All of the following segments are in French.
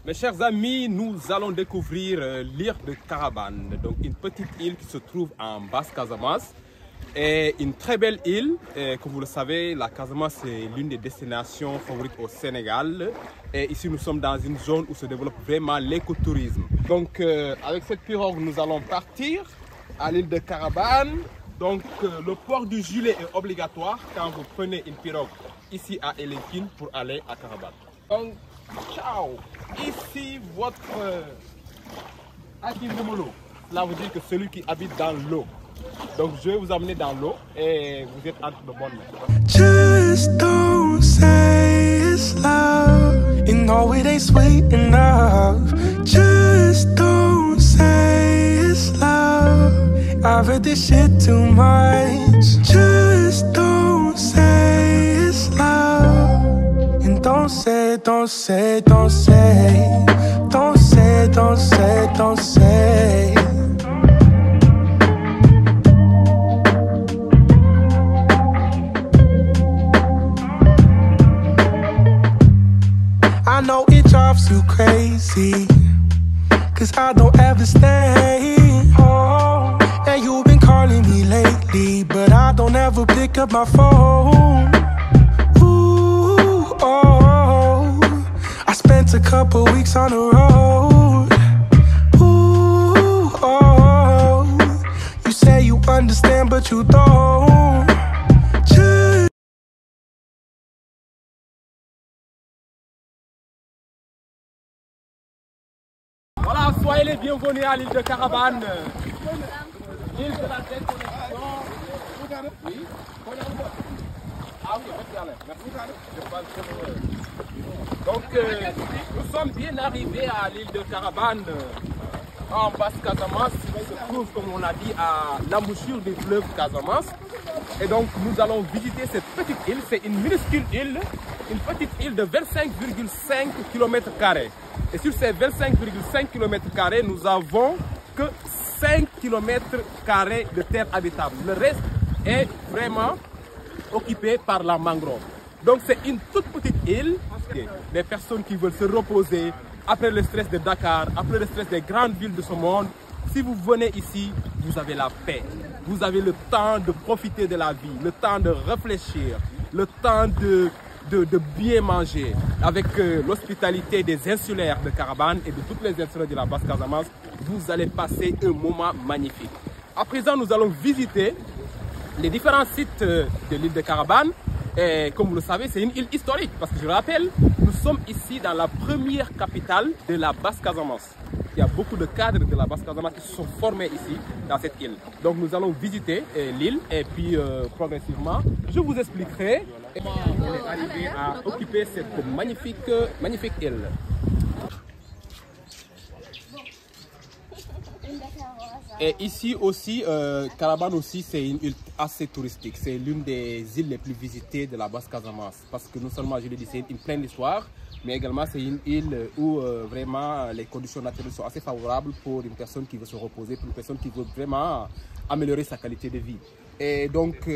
Mes chers amis, nous allons découvrir l'île de Carabane, donc une petite île qui se trouve en Basse-Casamance. Et une très belle île, et comme vous le savez, la Casamance est l'une des destinations favorites au Sénégal. Et ici nous sommes dans une zone où se développe vraiment l'écotourisme. Donc avec cette pirogue, nous allons partir à l'île de Carabane. Donc le port du gilet est obligatoire quand vous prenez une pirogue ici à Elinkine pour aller à Carabane. Donc ciao! Ici votre Hakim de Molo. Cela veut dire que celui qui habite dans l'eau. Donc je vais vous amener dans l'eau et vous êtes entre de bonnes mains. Just don't say it's love. You know it ain't sweet enough. Just don't say it's love. I've heard this shit too much. Just don't say it's love. And don't say, don't say, don't say. Don't say, don't say, don't say. I know it drives you crazy, cause I don't ever stay home. And you've been calling me lately, but I don't ever pick up my phone. Ooh, oh, I spent a couple weeks on the road. Ooh, oh, you say you understand, but you don't. Just Voilà, soyez les bienvenus à l'île de Carabane. L'île de la déconnexion. Oui. Ah oui, merci. Donc, nous sommes bien arrivés à l'île de Carabane, en Basse-Casamance, qui se trouve, comme on a dit, à l'embouchure du fleuve Casamance. Et donc, nous allons visiter cette petite île. C'est une minuscule île, une petite île de 25,5 km². Et sur ces 25,5 km², nous avons que 5 km² de terre habitable. Le reste est vraiment occupé par la mangrove. Donc c'est une toute petite île. Les personnes qui veulent se reposer après le stress de Dakar, après le stress des grandes villes de ce monde, si vous venez ici, vous avez la paix. Vous avez le temps de profiter de la vie, le temps de réfléchir, le temps de bien manger. Avec l'hospitalité des insulaires de Carabane et de toutes les insulaires de la Basse-Casamance, vous allez passer un moment magnifique. À présent, nous allons visiter les différents sites de l'île de Carabane. Et comme vous le savez, c'est une île historique parce que je le rappelle, nous sommes ici dans la première capitale de la Basse-Casamance. Il y a beaucoup de cadres de la Basse-Casamance qui se sont formés ici, dans cette île. Donc nous allons visiter l'île et puis progressivement, je vous expliquerai comment on est arrivé à occuper cette magnifique île. Et ici aussi, Carabane aussi, c'est une île assez touristique. C'est l'une des îles les plus visitées de la Basse-Casamance. Parce que non seulement, je l'ai dit, c'est une pleine d'histoire, mais également c'est une île où vraiment les conditions naturelles sont assez favorables pour une personne qui veut se reposer, pour une personne qui veut vraiment améliorer sa qualité de vie. Et donc,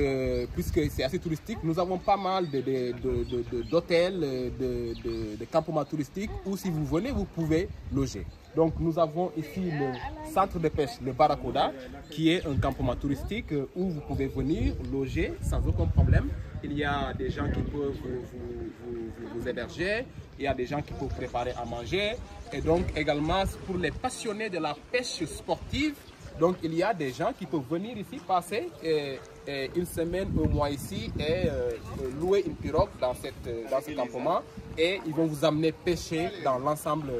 puisque c'est assez touristique, nous avons pas mal d'hôtels, de campements touristiques où si vous venez, vous pouvez loger. Donc nous avons ici le centre de pêche, le Barracuda, qui est un campement touristique où vous pouvez venir loger sans aucun problème. Il y a des gens qui peuvent vous héberger, il y a des gens qui peuvent préparer à manger. Et donc également pour les passionnés de la pêche sportive, donc il y a des gens qui peuvent venir ici passer une semaine, un mois ici et louer une pirogue dans ce campement et ils vont vous amener pêcher dans l'ensemble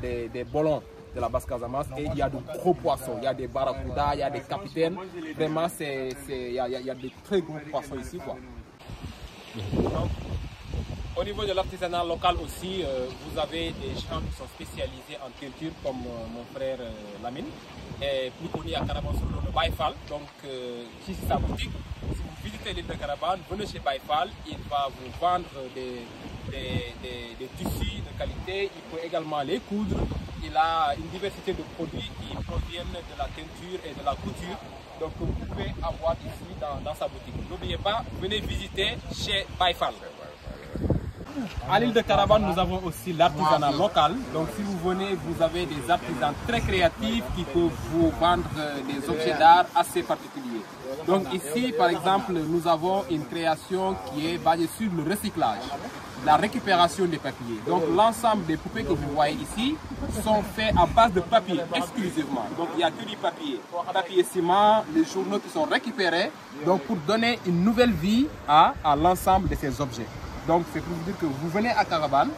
des bolons de la Basse-Casamance et il y a de gros poissons, il y a des barracudas, il y a des capitaines, vraiment il y a de très gros poissons ici quoi. Donc, au niveau de l'artisanat local aussi, vous avez des gens qui sont spécialisés en culture comme mon frère Lamine. Et plus connu à Carabane sur le Baïfal. Donc, ici c'est sa boutique. Si vous visitez l'île de Carabane, venez chez Baïfal. Il va vous vendre des tissus de qualité. Il peut également les coudre. Il a une diversité de produits qui proviennent de la teinture et de la couture. Donc, vous pouvez avoir ici dans sa boutique. N'oubliez pas, venez visiter chez Baïfal. À l'île de Caravane, nous avons aussi l'artisanat local. Donc si vous venez, vous avez des artisans très créatifs qui peuvent vous vendre des objets d'art assez particuliers. Donc ici, par exemple, nous avons une création qui est basée sur le recyclage, la récupération des papiers. Donc l'ensemble des poupées que vous voyez ici sont faits à base de papier exclusivement. Donc il n'y a que du papier, papier ciment, les journaux qui sont récupérés, donc pour donner une nouvelle vie à l'ensemble de ces objets. Donc c'est pour vous dire que vous venez à Caravane,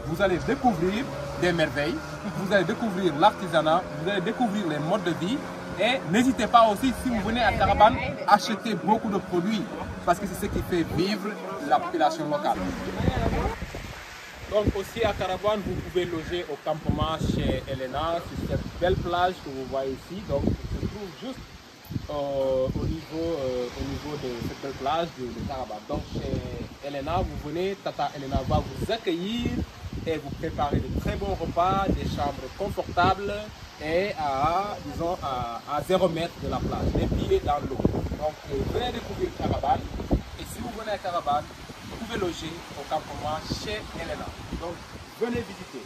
vous allez découvrir des merveilles, vous allez découvrir l'artisanat, vous allez découvrir les modes de vie. Et n'hésitez pas aussi, si vous venez à Caravane, acheter beaucoup de produits parce que c'est ce qui fait vivre la population locale. Donc aussi à Caravane, vous pouvez loger au campement chez Elena sur cette belle plage que vous voyez ici. Donc se trouve juste au niveau de cette belle plage de Caravane. Donc chez Elena, vous venez, Tata Elena va vous accueillir et vous préparer de très bons repas, des chambres confortables et disons à 0 mètre de la plage, les pieds dans l'eau. Donc venez découvrir Caravane et si vous venez à Caravane, vous pouvez loger au campement chez Elena. Donc venez visiter.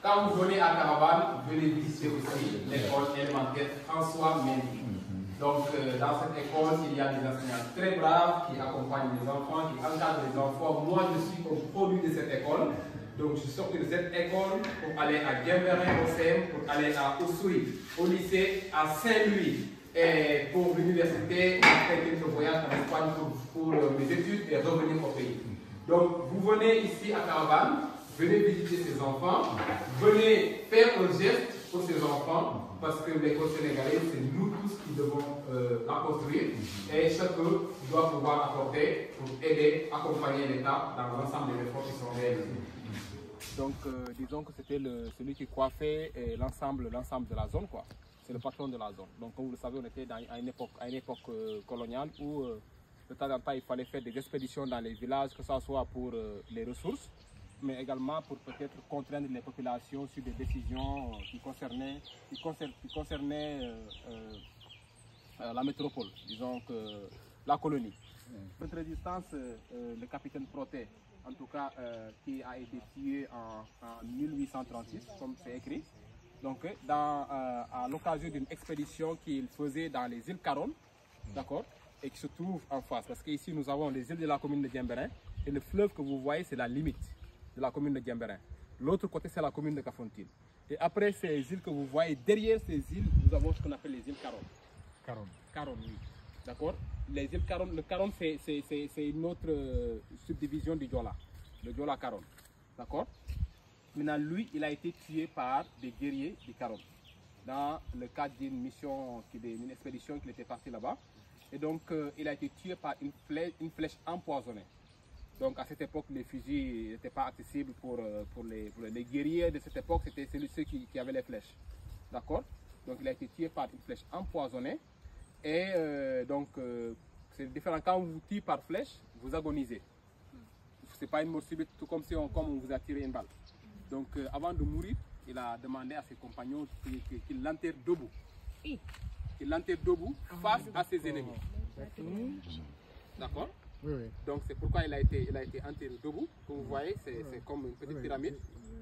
Quand vous venez à Caravane, venez visiter aussi l'école élémentaire François Mendy. Donc dans cette école, il y a des enseignants très braves qui accompagnent les enfants, qui encadrent les enfants. Moi, je suis au produit de cette école. Donc je suis sorti de cette école pour aller à Guembérin au CEM, pour aller à Oussouye, au lycée à Saint-Louis. Et pour l'université, après quelques voyages en Espagne pour mes études et revenir au pays. Donc vous venez ici à Caravane, venez visiter ces enfants, venez faire un geste pour ces enfants, parce que l'école sénégalaise, c'est nous tous qui devons la construire et chacun doit pouvoir apporter pour aider, accompagner l'État dans l'ensemble des efforts qui sont réalisés. Donc disons que c'était celui qui coiffait l'ensemble de la zone, quoi. C'est le patron de la zone. Donc comme vous le savez, on était à une époque coloniale où de temps en temps il fallait faire des expéditions dans les villages, que ce soit pour les ressources, mais également pour peut-être contraindre les populations sur des décisions qui concernaient la métropole, disons que la colonie. Cette résistance, le capitaine Protet, en tout cas, qui a été tué en 1836, comme c'est écrit, donc à l'occasion d'une expédition qu'il faisait dans les îles Caronne, d'accord, et qui se trouve en face, parce qu'ici nous avons les îles de la commune de Guembérin, et le fleuve que vous voyez, c'est la limite de la commune de Guembérin. L'autre côté, c'est la commune de Kafountine. Et après ces îles que vous voyez, derrière ces îles, nous avons ce qu'on appelle les îles Caronne. Caronne, oui. D'accord. Les îles Caronne, le Caronne, c'est une autre subdivision du Diola, le Diola Caronne. D'accord. Maintenant, lui, il a été tué par des guerriers du Caronne dans le cadre d'une mission, d'une expédition qu'il était parti là-bas. Et donc, il a été tué par une flèche empoisonnée. Donc à cette époque, les fusils n'étaient pas accessibles pour les guerriers de cette époque, c'était ceux qui avaient les flèches. D'accord. Donc il a été tué par une flèche empoisonnée. Et c'est différent. Quand on vous tue par flèche, vous agonisez. Ce n'est pas une mort subite, tout comme si on vous a tiré une balle. Donc avant de mourir, il a demandé à ses compagnons qu'il l'enterre debout. Qu'il l'enterre debout face à ses ennemis. D'accord. Oui, oui. Donc c'est pourquoi il a été enterré debout. Comme vous voyez, c'est comme une petite pyramide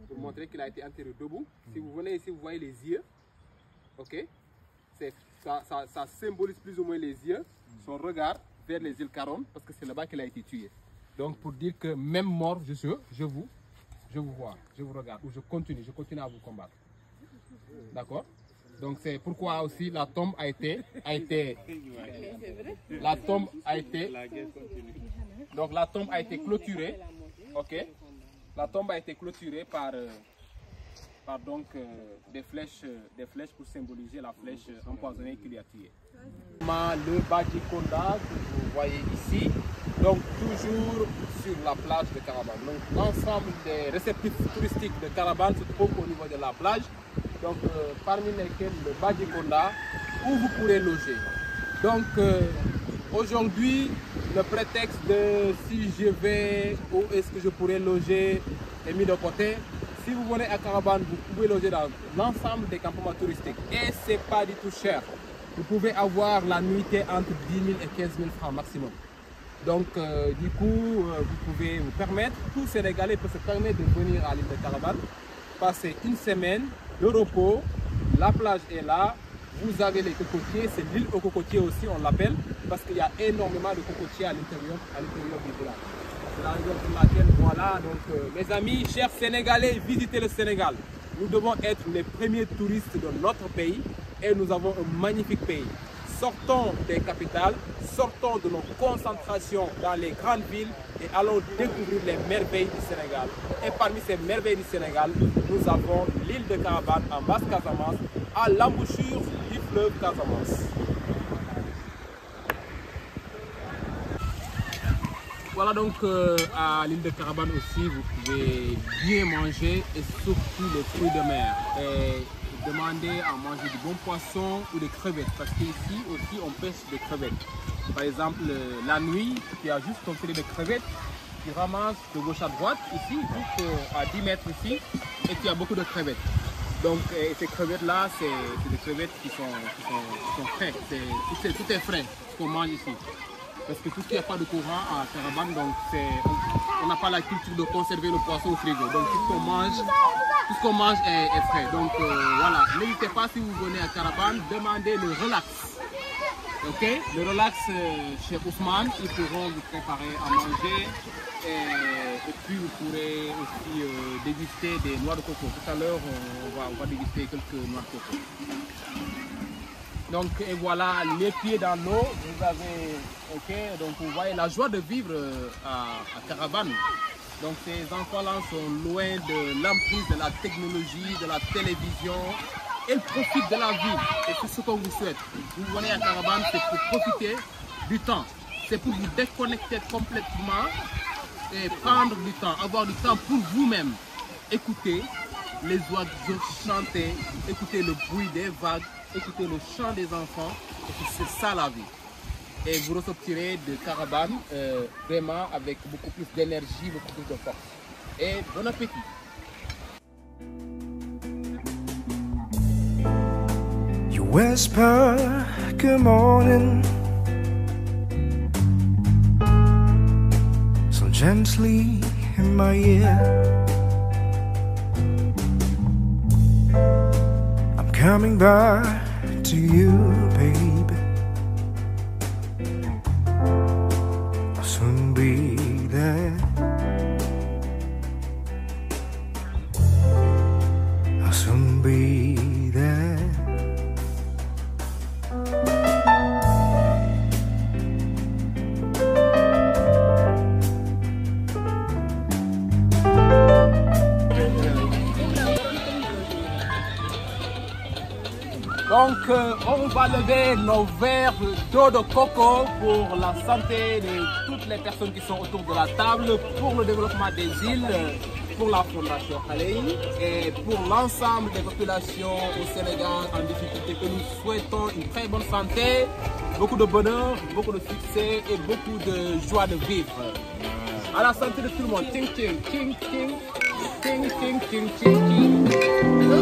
pour montrer qu'il a été enterré debout. Si vous venez ici, vous voyez les yeux. Ok. Ça symbolise plus ou moins les yeux, son regard vers les îles Caronne, parce que c'est là-bas qu'il a été tué. Donc pour dire que même mort, je vous vois, je vous regarde, ou je continue à vous combattre. D'accord. Donc c'est pourquoi aussi la tombe a été clôturée. Ok. La tombe a été clôturée par des flèches pour symboliser la flèche empoisonnée qui lui a tué. Le Badjikonda que vous voyez ici, donc toujours sur la plage de Caravane. Donc l'ensemble des réceptifs touristiques de Caravane se trouvent au niveau de la plage. Donc parmi lesquels le Badjikonda où vous pourrez loger. Donc aujourd'hui, le prétexte de si je vais, où est-ce que je pourrais loger est mis de côté. Si vous venez à Caravane, vous pouvez loger dans l'ensemble des campements touristiques et ce n'est pas du tout cher. Vous pouvez avoir la nuitée entre 10 000 et 15 000 francs maximum. Donc du coup, vous pouvez vous permettre, tout Sénégalais peut se permettre de venir à l'île de Caravane, passer une semaine de repos, la plage est là, vous avez les cocotiers, c'est l'île aux cocotiers aussi on l'appelle, parce qu'il y a énormément de cocotiers à l'intérieur du village. C'est la raison pour laquelle, voilà, donc mes amis, chers Sénégalais, visitez le Sénégal. Nous devons être les premiers touristes de notre pays et nous avons un magnifique pays. Sortons des capitales, sortons de nos concentrations dans les grandes villes et allons découvrir les merveilles du Sénégal. Et parmi ces merveilles du Sénégal, nous avons l'île de Caravane en Basse-Casamance, à l'embouchure du fleuve Casamance. Voilà donc à l'île de Caravane aussi, vous pouvez bien manger et surtout les fruits de mer. Et demandez à manger du bon poisson ou des crevettes parce qu'ici aussi on pêche des crevettes. Par exemple, la nuit, tu as juste ton filet de crevettes, tu ramasses de gauche à droite ici, juste à 10 mètres ici, et tu as beaucoup de crevettes. Donc ces crevettes-là, c'est des crevettes qui sont frais, tout est frais, ce qu'on mange ici. Parce que tout ce qui n'a pas de courant à Caravane, donc on n'a pas la culture de conserver le poisson au frigo. Donc tout ce qu'on mange est frais. Donc voilà, n'hésitez pas si vous venez à Caravane, demandez le relax. Ok, le relax chez Ousmane, ils pourront vous préparer à manger et puis vous pourrez aussi déguster des noix de coco. Tout à l'heure, on va déguster quelques noix de coco. Donc et voilà, les pieds dans l'eau, vous avez, ok, donc vous voyez la joie de vivre à Caravane. Donc ces enfants-là sont loin de l'emprise de la technologie, de la télévision. Ils profitent de la vie et c'est ce qu'on vous souhaite. Vous venez à Caravane, c'est pour profiter du temps. C'est pour vous déconnecter complètement et prendre du temps, avoir du temps pour vous-même. Écoutez les oiseaux chanter, écoutez le bruit des vagues, écoutez le chant des enfants, et c'est ça la vie. Et vous ressortirez de Caravane vraiment avec beaucoup plus d'énergie, beaucoup plus de force. Et bon appétit! You whisper good morning so gently in my ear. Coming back to you, baby. I'll soon be there. I'll soon be there. Donc on va lever nos verres d'eau de coco pour la santé de toutes les personnes qui sont autour de la table, pour le développement des îles, pour la Fondation Khaleyi et pour l'ensemble des populations au Sénégal en difficulté que nous souhaitons une très bonne santé, beaucoup de bonheur, beaucoup de succès et beaucoup de joie de vivre. À la santé de tout le monde. Ting ting ting ting ting ting ting ting ting.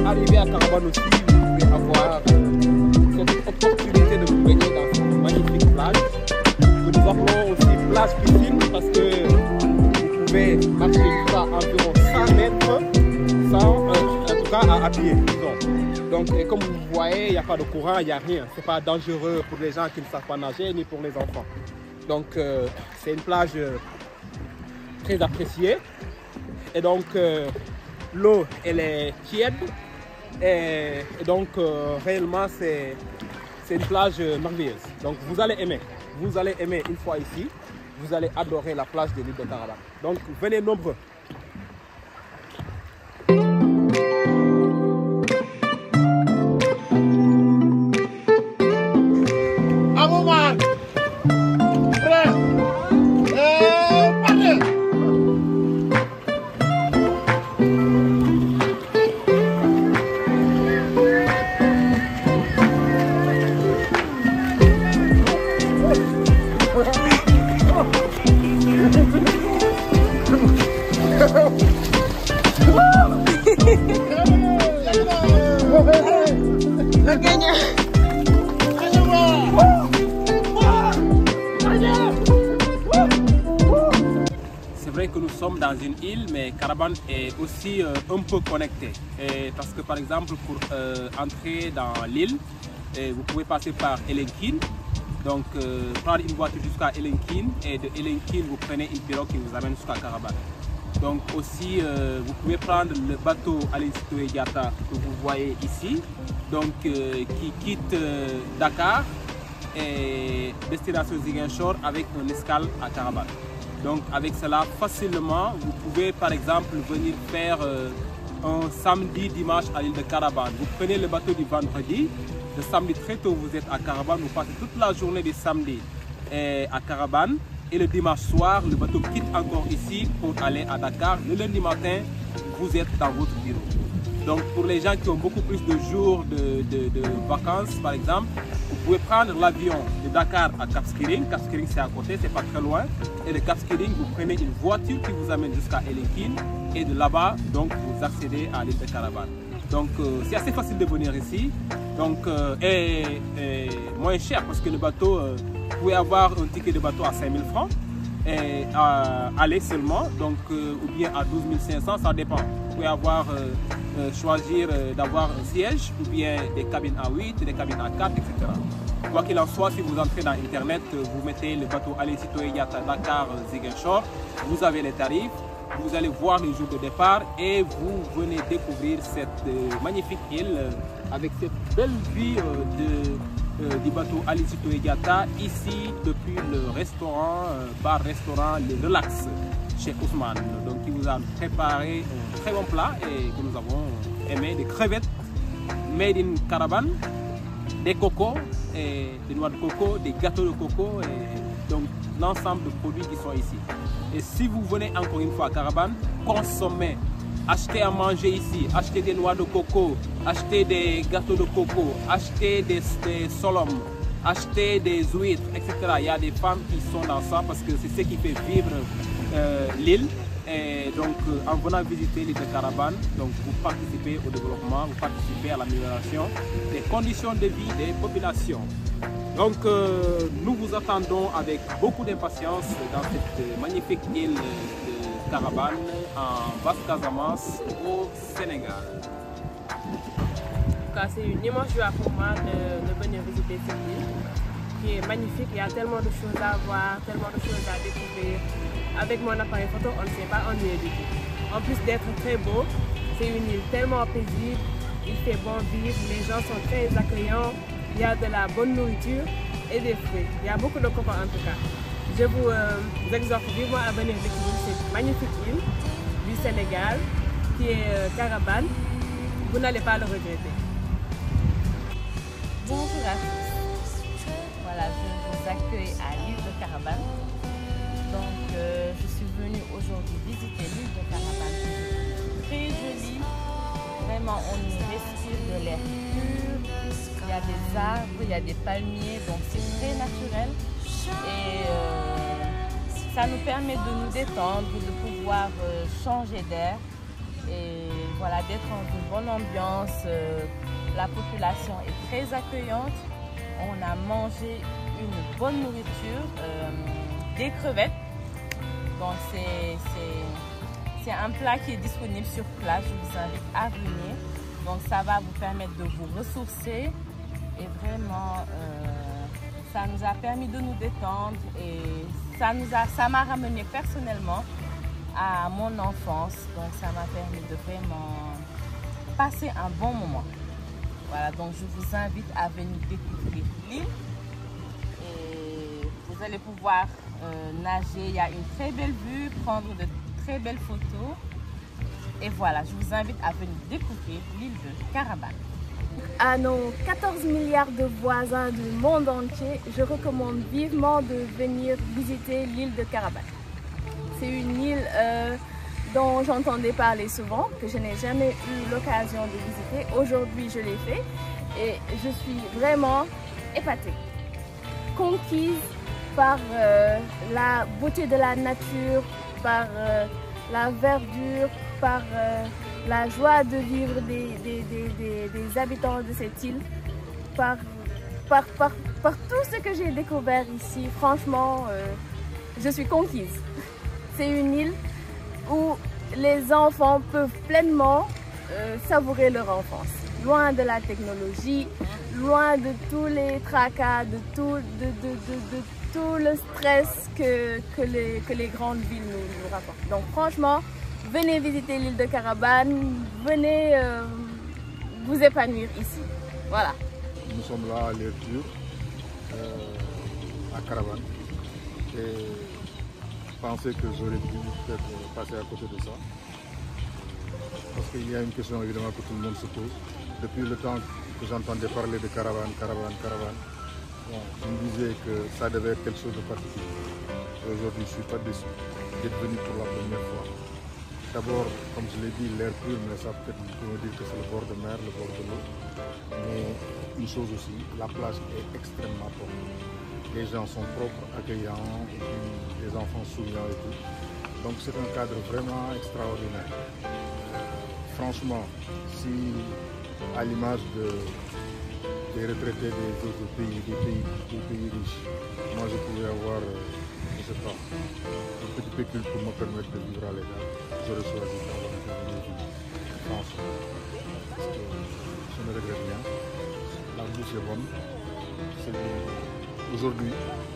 Arrivé à Caravane aussi, vous pouvez avoir cette opportunité de vous baigner dans cette magnifique plage. Que nous appelons aussi plage piscine parce que vous pouvez marcher jusqu'à environ 100 mètres, en tout cas ça à pied, disons. Donc, et comme vous voyez, il n'y a pas de courant, il n'y a rien. Ce n'est pas dangereux pour les gens qui ne savent pas nager, ni pour les enfants. Donc, c'est une plage très appréciée. Et donc, l'eau, elle est tiède. Et donc, réellement, c'est une plage merveilleuse. Donc, vous allez aimer. Vous allez aimer une fois ici. Vous allez adorer la plage de l'île de Carabane. Donc, venez nombreux. C'est vrai que nous sommes dans une île, mais Carabane est aussi un peu connecté. Parce que par exemple, pour entrer dans l'île, vous pouvez passer par Elenkin. Donc, prendre une voiture jusqu'à Elenkin et de Elenkin, vous prenez une pirogue qui vous amène jusqu'à Carabane. Donc aussi, vous pouvez prendre le bateau Aline Sitoé Diatta que vous voyez ici, donc qui quitte Dakar et destination Ziguinchor avec une escale à Carabane. Donc avec cela, facilement, vous pouvez par exemple venir faire un samedi, dimanche à l'île de Carabane. Vous prenez le bateau du vendredi, le samedi très tôt vous êtes à Carabane, vous passez toute la journée du samedi à Carabane. Et le dimanche soir, le bateau quitte encore ici pour aller à Dakar. Le lundi matin, vous êtes dans votre bureau. Donc pour les gens qui ont beaucoup plus de jours de vacances, par exemple, vous pouvez prendre l'avion de Dakar à Cap Skirring. Cap Skirring, c'est à côté, c'est pas très loin. Et de Cap Skirring, vous prenez une voiture qui vous amène jusqu'à Elenkin. Et de là-bas, donc, vous accédez à l'île de Carabane. Donc c'est assez facile de venir ici. Donc, et moins cher parce que le bateau... vous pouvez avoir un ticket de bateau à 5 000 francs et aller seulement, donc, ou bien à 12 500, ça dépend. Vous pouvez avoir, choisir d'avoir un siège ou bien des cabines à 8, des cabines à 4, etc. Quoi qu'il en soit, si vous entrez dans Internet, vous mettez le bateau Aline Sitoé Diatta Dakar Ziguinchor, vous avez les tarifs, vous allez voir les jours de départ et vous venez découvrir cette magnifique île avec cette belle vue du bateau Aline Sitoé Diatta ici depuis le restaurant, bar-restaurant Le Relax chez Ousmane. Donc il vous a préparé un très bon plat et que nous avons aimé, des crevettes made in Carabane, des cocos, et des noix de coco, des gâteaux de coco et donc l'ensemble de produits qui sont ici. Et si vous venez encore une fois à Carabane, consommez. Achetez à manger ici, achetez des noix de coco, achetez des gâteaux de coco, achetez des solommes, achetez des huîtres, etc. Il y a des femmes qui sont dans ça parce que c'est ce qui fait vivre l'île. Et donc en venant visiter l'île de Carabane, donc vous participez au développement, vous participez à l'amélioration des conditions de vie des populations. Donc nous vous attendons avec beaucoup d'impatience dans cette magnifique île de Carabane en Basse-Casamance au Sénégal. C'est une immense joie pour moi de venir visiter cette île qui est magnifique. Il y a tellement de choses à voir, tellement de choses à découvrir. Avec mon appareil photo, on ne s'est pas ennuyé du tout. En plus d'être très beau, c'est une île tellement paisible, il fait bon vivre, les gens sont très accueillants, il y a de la bonne nourriture et des fruits. Il y a beaucoup de copains en tout cas. Je vous exhorte vivement à venir découvrir cette magnifique île du Sénégal qui est Carabane. Vous n'allez pas le regretter. Bonjour à tous. Voilà, je vous accueille à l'île de Carabane. Donc, je suis venue aujourd'hui visiter l'île de Carabane. Très jolie. Vraiment, on y respire de l'air pur. Il y a des arbres, il y a des palmiers, donc c'est très naturel. Et ça nous permet de nous détendre, de pouvoir changer d'air et voilà, d'être dans une bonne ambiance. La population est très accueillante. On a mangé une bonne nourriture, des crevettes. Donc c'est un plat qui est disponible sur place. Je vous invite à venir. Donc ça va vous permettre de vous ressourcer et vraiment ça nous a permis de nous détendre et ça m'a ramené personnellement à mon enfance. Donc ça m'a permis de vraiment passer un bon moment. Voilà, donc je vous invite à venir découvrir l'île et vous allez pouvoir nager. Il y a une très belle vue, prendre de très belles photos. Et voilà, je vous invite à venir découvrir l'île de Carabane. À nos 14 milliards de voisins du monde entier, je recommande vivement de venir visiter l'île de Carabane. C'est une île dont j'entendais parler souvent, que je n'ai jamais eu l'occasion de visiter. Aujourd'hui, je l'ai fait et je suis vraiment épatée, conquise par la beauté de la nature, par la verdure, par la joie de vivre des habitants de cette île, par tout ce que j'ai découvert ici. Franchement, je suis conquise. C'est une île où les enfants peuvent pleinement savourer leur enfance. Loin de la technologie, loin de tous les tracas, de tout le stress que les grandes villes nous rapportent. Donc franchement, venez visiter l'île de Carabane, venez vous épanouir ici. Voilà. Nous sommes là à l'air dur, à Carabane. Et penser que j'aurais pu peut-être passer à côté de ça. Parce qu'il y a une question évidemment que tout le monde se pose. Depuis le temps que j'entendais parler de Carabane, bon, je me disais que ça devait être quelque chose de particulier. Aujourd'hui, je ne suis pas déçu d'être venu pour la première fois. D'abord, comme je l'ai dit, l'air pur, mais ça peut-être me dire que c'est le bord de mer, le bord de l'eau. Mais une chose aussi, la plage est extrêmement propre. Les gens sont propres, accueillants, et puis les enfants souriants et tout. Donc c'est un cadre vraiment extraordinaire. Franchement, si à l'image des retraités des autres pays, des pays riches, moi je pouvais avoir, je ne sais pas, un petit pécule pour me permettre de vivre à l'état, j'aurais choisi d'avoir un vivre. Franchement, parce que je ne regrette rien. La bouffe est bonne. Aujourd'hui,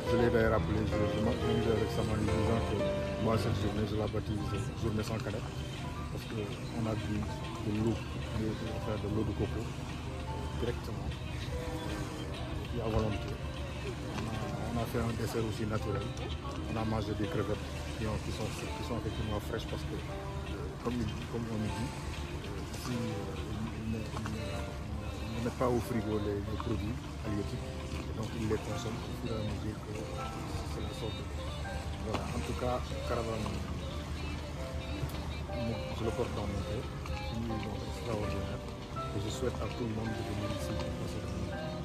je l'ai d'ailleurs appelé, je m'organise avec Samani disant que moi cette journée je la baptise journée sans canette parce qu'on a bu de l'eau de coco directement et à volonté. On a fait un dessert aussi naturel, on a mangé des crevettes qui sont effectivement fraîches parce que comme on le dit, si on ne met pas au frigo les produits halieutiques, donc ils les consomment au fur et à mesure que c'est le sort. Voilà, en tout cas, Carabane, je le porte dans mon cœur, c'est une île extraordinaire et je souhaite à tout le monde de venir ici pour passer une